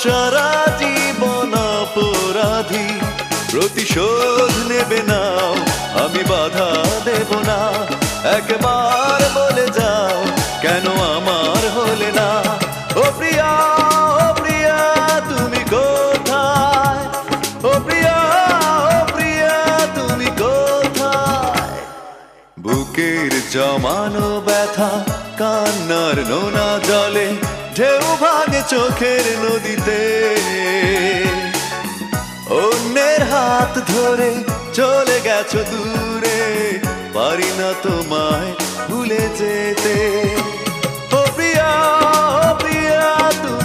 সারা জীবন অপরাধী, প্রতিশোধ নেবে নাও, আমি বাধা দেব না। একবার বলে যাও কেন আমার হলে না। ও প্রিয়া, ও প্রিয়া তুমি কোথায়? ও প্রিয়া, ও প্রিয়া তুমি কোথায়? বুকের জমানো ব্যথা কান্নার নোনা জলে, ঢেউ ভাঙে চোখের নদীতে। অন্যের হাত ধরে চলে গেছো দূরে, পারি না তোমায় ভুলে যেতে। ও প্রিয়া, ও প্রিয়া তুমি